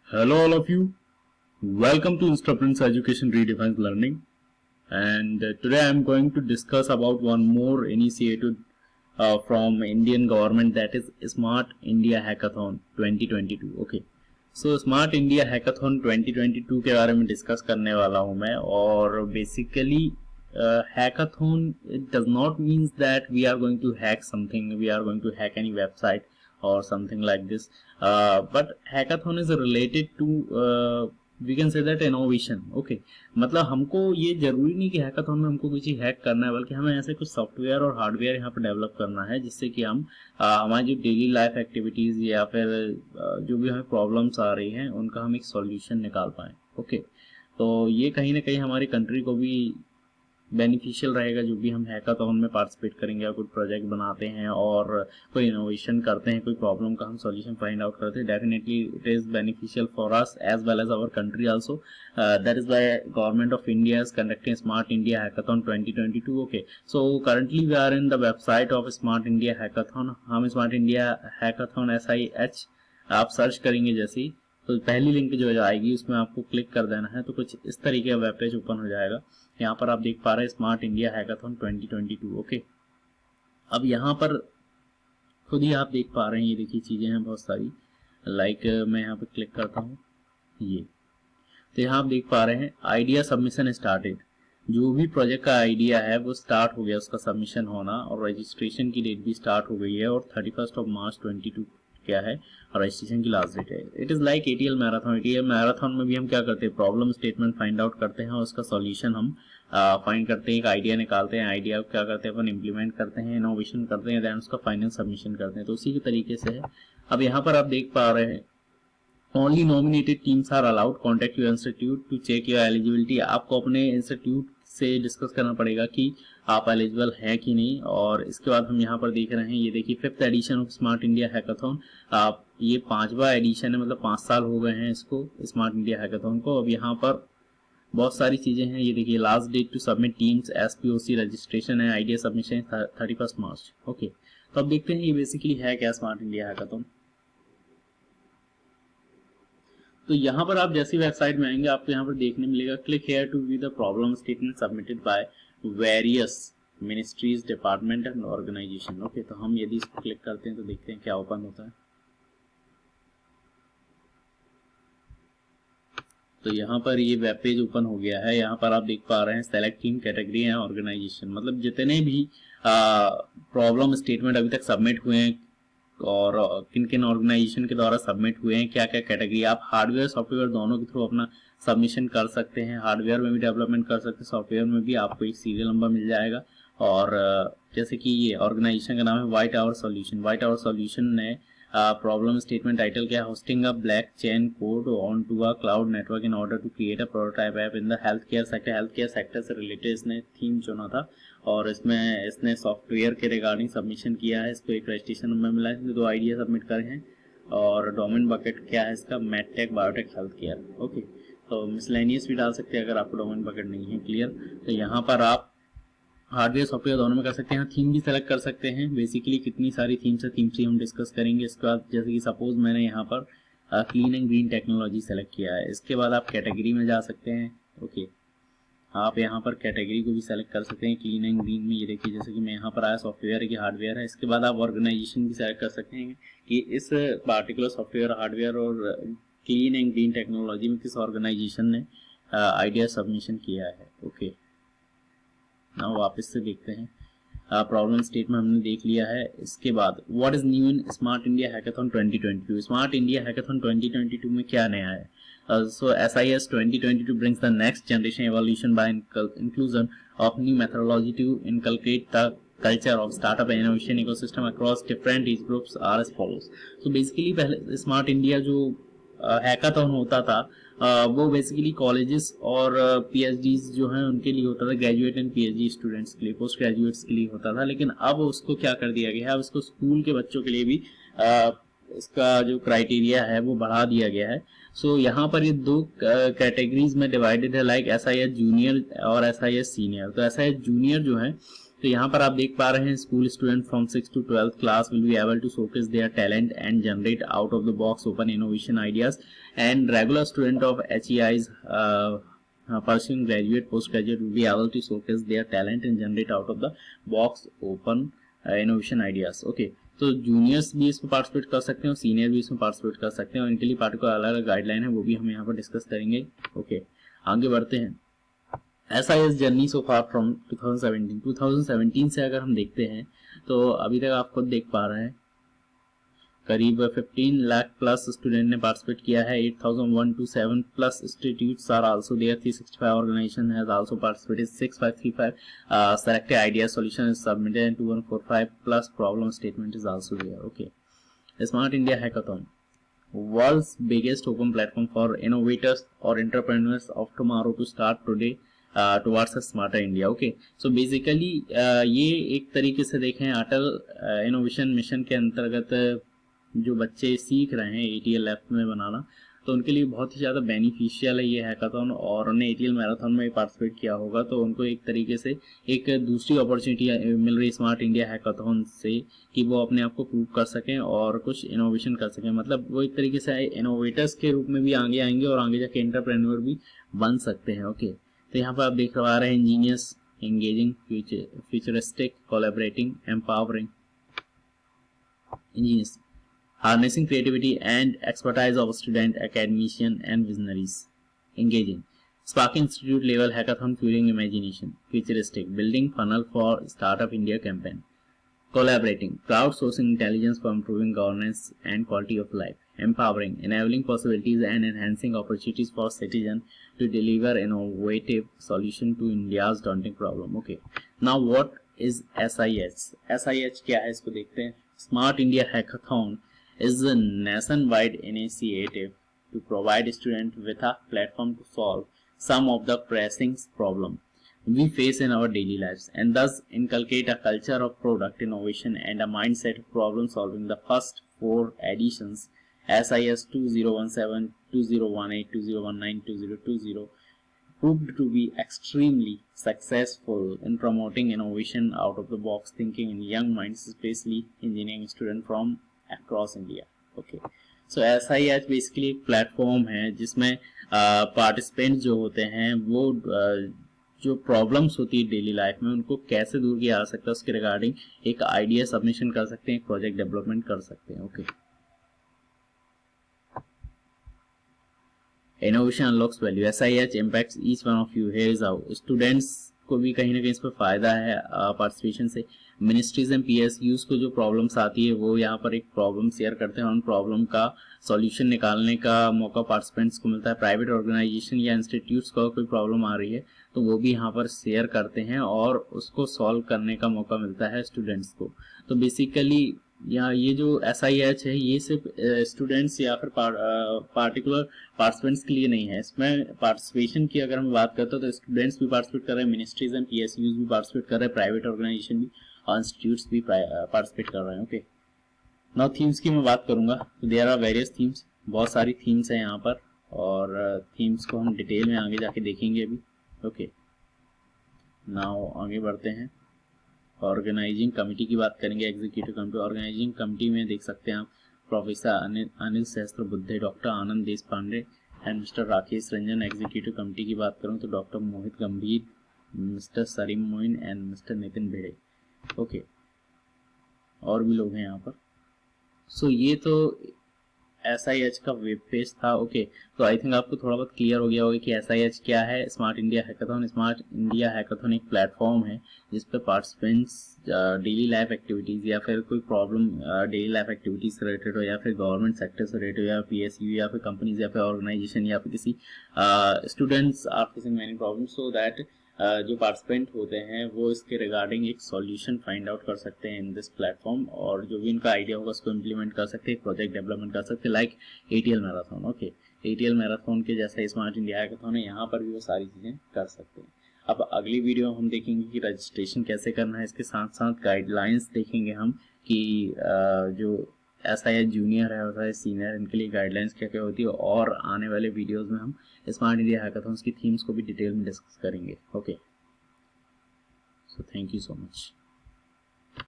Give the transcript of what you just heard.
Hello, all of you. Welcome to Instraprints Education Redefines Learning. And today I am going to discuss about one more initiative from Indian government, that is Smart India Hackathon 2022. Okay. So Smart India Hackathon 2022 के बारे में discuss करने वाला हूँ मैं. और basically hackathon, it does not means that we are going to hack something, we are going to hack any website or something like this. But hackathon is related to we can say that innovation. Okay. मतलब हमको ये जरूरी नहीं कि hackathon में हमको कोई चीज हैक करना है, बल्कि हमें ऐसे कुछ सॉफ्टवेयर और हार्डवेयर यहाँ पर डेवलप करना है जिससे कि हम हमारी जो डेली लाइफ एक्टिविटीज या फिर जो भी हमें प्रॉब्लम्स आ रही हैं उनका हम एक सॉल्यूशन निकाल पाए. ओके. तो ये कहीं ना कहीं हमारी कंट्री को भी बेनिफिशियल रहेगा जो भी हम हैकाथॉन में पार्टिसिपेट करेंगे, कोई प्रोजेक्ट बनाते हैं और कोई इनोवेशन करते हैं, कोई प्रॉब्लम का हम सॉल्यूशन फाइंड आउट करते हैं. Definitely it is beneficial for us as well as our country also. That is why government of India is conducting smart India hackathon 2022. Okay. So currently we are in the website of smart India hackathon. हम smart India hackathon SIH आप search करेंगे जैसे ही, तो पहली link जो आएगी उसमें आपको क्लिक कर देना है. तो कुछ इस तरीके का वेब पेज ओपन हो जाएगा. यहाँ पर आप देख पा रहे हैं स्मार्ट इंडिया हैकाथॉन 2022. ओके. अब यहाँ पर खुद ही आप देख पा रहे हैं, ये देखिए चीजें हैं बहुत सारी. लाइक मैं यहाँ पर क्लिक करता हूँ, ये तो यहाँ आप देख पा रहे हैं आइडिया सबमिशन स्टार्टेड. जो भी प्रोजेक्ट का आइडिया है वो स्टार्ट हो गया, उसका सबमिशन होना, और रजिस्ट्रेशन की डेट भी स्टार्ट हो गई है. और 31 मार्च 2022 क्या है और रजिस्ट्रेशन की लास्ट डेट है. It is like ATL marathon. ATL marathon में भी हम क्या करते हैं, प्रॉब्लम स्टेटमेंट फाइंड आउट करते हैं और उसका सॉल्यूशन हम फाइंड करते हैं, एक आइडिया निकालते हैं, आइडिया को क्या करते हैं अपन इम्प्लीमेंट करते हैं, इनोवेशन करते हैं, देन उसका फाइनल सबमिशन करते हैं. तो उसी के तरीके से है. अब यहाँ पर आप देख पा रहे हैं only nominated teams are allowed, contact your institute to check your eligibility. आपको अपने इंस्टीट्यूट से डिस्कस करना पड़ेगा कि आप एलिजिबल हैं कि नहीं. और इसके बाद हम यहाँ पर देख रहे हैं, ये देखिए 5th edition of smart India hackathon. आप ये 5वां एडिशन है, मतलब 5 साल हो गए हैं इसको, स्मार्ट इंडिया हैकाथॉन को. अब यहाँ पर बहुत सारी चीजें हैं, ये देखिए last date to submit teams SPOC registration है, आइडिया सबमिशन 31 मार्च. ओके. तो अब देखते हैं ये बेसिकली है क्या स्मार्ट इंडिया हैकाथॉन. तो यहाँ पर आप जैसी वेबसाइट में आएंगे आपको यहाँ पर देखने मिलेगा click here to view the problem statement submitted by various ministries, department and organization. Okay. तो हम यदि इसको क्लिक करते हैं तो देखते हैं क्या ओपन होता है. तो यहाँ पर ये वेब पेज ओपन हो गया है. यहाँ पर आप देख पा रहे हैं select team, category and organization. मतलब जितने भी प्रॉब्लम स्टेटमेंट अभी तक सबमिट हुए हैं और किन किन ऑर्गेनाइजेशन के द्वारा सबमिट हुए हैं, क्या क्या कैटेगरी. आप हार्डवेयर सॉफ्टवेयर दोनों के थ्रू अपना सबमिशन कर सकते हैं. हार्डवेयर में भी डेवलपमेंट कर सकते हैं, सॉफ्टवेयर में भी आपको एक सीरियल नंबर मिल जाएगा. और जैसे कि ये ऑर्गेनाइजेशन का नाम है white our solution. White our solution ने प्रॉब्लम स्टेटमेंट टाइटल क्या है, hosting a black chain code on to a cloud network in order to create a prototype app in the health care sector. Health care sector से related इसने theme चुना था और इसमें इसने सॉफ्टवेयर के रिगार्डिंग सबमिशन किया है. इसको एक रजिस्ट्रेशन नंबर मिला है, 2 आइडिया सबमिट करे हैं. और डोमेन बकेट क्या है इसका, medtech biotech health care. Okay. तो मिसलेनियस भी डाल सकते हैं अगर आपको डोमेन बकेट नहीं है. क्लियर. तो यहाँ पर आप हार्डवेयर सॉफ्टवेयर दोनों में कर सकते हैं. थीम भी सेलेक्ट कर सकते हैं. बेसिकली कितनी सारी थीम्स है, थीम से हम डिस्कस करेंगे. इसके बाद जैसे कि सपोज मैंने यहाँ पर clean and green technology select किया है. इसके बाद आप कैटेगरी में जा सकते हैं. ओके. आप यहाँ पर कैटेगरी को भी सेलेक्ट कर सकते हैं क्लीन एंड ग्रीन में. ये देखिए जैसे कि मैं यहाँ पर आया सॉफ्टवेयर की हार्डवेयर है. इसके बाद आप ऑर्गेनाइजेशन भी सेलेक्ट कर सकते हैं कि इस पार्टिकुलर सॉफ्टवेयर, हार्डवेयर और क्लीन एंड ग्रीन टेक्नोलॉजी में किस ऑर्गेनाइजेशन ने आइडिया सबमिशन किया है. ओके. ना वापस से देखते हैं. प्रॉब्लम स्टेटमेंट हमने देख लिया है. इसके बाद what is new in smart India hackathon 2022. Smart India hackathon 2022 में क्या नया है. So SIS 2022 brings the next generation evolution by inclusion of new methodology to inculcate the culture of startup and innovation ecosystem across different age groups are as follows. So basically पहले smart India जो hackathon होता था वो basically colleges और PhDs जो हैं उनके लिए होता था, ग्रेजुएट एंड PhD स्टूडेंट्स के लिए, पोस्ट ग्रेजुएट्स के लिए होता था. लेकिन अब उसको क्या कर दिया गया है, अब उसको स्कूल के बच्चों के लिए भी इसका जो क्राइटेरिया है वो बढ़ा दिया गया है. सो यहाँ पर ये 2 कैटेगरीज में डिवाइडेड है, लाइक SIS जूनियर और SIS सीनियर. तो SIS जूनियर जो है तो यहाँ पर आप देख पा रहे हैं school student from 6 to 12th class will be able to showcase their talent and generate out of the box open innovation ideas and regular student of HEIs pursuing graduate postgraduate will be able to showcase their talent and generate out of the box open innovation ideas. Okay, तो juniors भी इसमें participate कर सकते हैं और senior भी इसमें participate कर सकते हैं और इनके लिए पार्टिकुलर अलग अलग गाइडलाइन है, वो भी हम यहाँ पर डिस्कस करेंगे. ओके, आगे बढ़ते हैं. SIS journey so far from 2017 से अगर हम देखते हैं तो अभी तक आप खुद देख पा रहे हैं करीब 15 लाख प्लस स्टूडेंट ने पार्टिसिपेट किया है. 800127 plus institutes are also there. 365 organization has also participated. 6535 selected idea solution is submitted and 2145 plus problem statement is also there. Okay, Smart India Hackathon, world's biggest open platform for innovators or entrepreneurs of tomorrow to start today towards a smarter India. Okay, so basically ये एक तरीके से देखें अटल innovation mission के अंतर्गत जो बच्चे सीख रहे हैं ATL ऐप में बनाना, तो उनके लिए बहुत ही ज़्यादा बेनिफिशियल है ये हैकाथॉन. और उन्हें ATL मैराथन में पार्टिसिपेट किया होगा तो उनको एक तरीके से एक दूसरी अपॉर्चुनिटी मिल रही स्मार्ट इंडिया हैकाथॉन से कि वो अपने आप को प्रूव कर सकें और कुछ इनोवेशन कर सकें. मतलब वो एक तरीके से इनोवेटर्स के रूप में भी आगे आएंगे और आगे जाके एंटरप्रेन्योर भी बन सकते हैं. ओके, तो यहाँ पर आप देख पा रहे हैं engineers engaging futuristic collaborating empowering engineers harnessing creativity and expertise of student, academician and visionaries. Engaging. Spark Institute level hackathon fueling imagination. Futuristic. Building funnel for Startup India campaign. Collaborating. Crowdsourcing intelligence for improving governance and quality of life. Empowering. Enabling possibilities and enhancing opportunities for citizens to deliver innovative solution to India's daunting problem. Okay. Now what is SIH? SIH क्या है इसको देखते हैं. Smart India Hackathon is a nationwide initiative to provide students with a platform to solve some of the pressing problems we face in our daily lives and thus inculcate a culture of product innovation and a mindset of problem solving. The first 4 editions, SIS 2017, 2018, 2019, 2020, proved to be extremely successful in promoting innovation out of the box thinking in young minds, especially engineering students from across India. Okay, so SIH basically एक platform है जिसमें participants जो होते हैं वो जो problems होती है डेली लाइफ में उनको कैसे दूर किया जा सकता है उसके रिगार्डिंग एक आइडिया सबमिशन कर सकते हैं, एक प्रोजेक्ट डेवलपमेंट कर सकते हैं. Okay, innovation unlocks value. SIH impacts each one of you. Here is how. Students को भी कहीं ना कहीं इस पर फायदा है पार्टिसिपेशन से. मिनिस्ट्रीज एंड PSUs को जो प्रॉब्लम्स आती है वो यहाँ पर एक प्रॉब्लम शेयर करते हैं, उन प्रॉब्लम का सॉल्यूशन निकालने का मौका पार्टिसिपेंट्स को मिलता है. प्राइवेट ऑर्गेनाइजेशन या इंस्टीट्यूट्स को कोई प्रॉब्लम आ रही है तो वो भी यहाँ पर शेयर करते हैं और उसको सॉल्व करने का मौका मिलता है स्टूडेंट्स को. तो बेसिकली या ये जो SIH है ये सिर्फ स्टूडेंट्स या फिर पार्टिकुलर पार्टिसिपेंट्स के लिए नहीं है. इसमें पार्टिसिपेशन की अगर हम बात करते हैं तो स्टूडेंट्स भी पार्टिसिपेट कर रहे हैं, मिनिस्ट्रीज एंड PSUs भी पार्टिसिपेट कर रहे हैं, प्राइवेट ऑर्गेनाइजेशन भी और इंस्टीट्यूट्स भी पार्टिसिपेट कर रहे हैं. ओके, नाउ थीम्स की मैं बात करूंगा तो देयर आर वेरियस थीम्स. बहुत सारी थीम्स हैं यहाँ पर और थीम्स को हम डिटेल में आगे जाके देखेंगे अभी. ओके, नाउ आगे बढ़ते हैं. ऑर्गेनाइजिंग कमेटी की बात करेंगे. Executive committee. ऑर्गेनाइजिंग कमेटी में देख सकते हैं आप professor Anil Sahasrabudhe, doctor Anand Desh Pande and mister Rakesh Ranjan. Executive committee की बात करूं तो doctor Mohit Gambhir, mister Salim Moin and mister Nitin Bhide. Okay, और भी लोग हैं यहाँ पर. सो ये तो SIH का वेब पेज था. ओके, तो आई थिंक आपको थोड़ा बहुत क्लियर हो गया होगा कि SIH क्या है. Smart India hackathon. Smart India hackathon एक प्लेटफॉर्म है जिस पे पार्टिसिपेंट्स डेली लाइफ एक्टिविटीज़ या फिर कोई प्रॉब्लम डेली लाइफ एक्टिविटीज से रिलेटेड हो या फिर गवर्नमेंट सेक्टर से रिलेटेड हो या PSU या फिर कंपनीज या फिर ऑर्गेनाइजेशन या फिर किसी students are facing many problem, so that जो पार्टिसिपेंट होते हैं वो इसके रिगार्डिंग एक सॉल्यूशन फाइंड आउट कर सकते हैं इन दिस प्लेटफॉर्म और जो भी इनका आइडिया होगा उसको इम्प्लीमेंट कर सकते हैं, प्रोजेक्ट डेवलपमेंट कर सकते हैं like ATL marathon. Okay, ATL marathon के जैसा स्मार्ट इंडिया हैकाथॉन है, यहाँ पर भी वो सारी चीज़ें कर सकते हैं. अब अगली वीडियो हम देखेंगे कि रजिस्ट्रेशन कैसे करना है, इसके साथ साथ गाइडलाइंस देखेंगे हम कि जो SIH जूनियर है और सीनियर इनके लिए गाइडलाइंस क्या क्या होती है और आने वाले वीडियोस में हम स्मार्ट इंडिया हैकाथॉन्स की थीम्स को भी डिटेल में डिस्कस करेंगे. Okay, So thank you so much.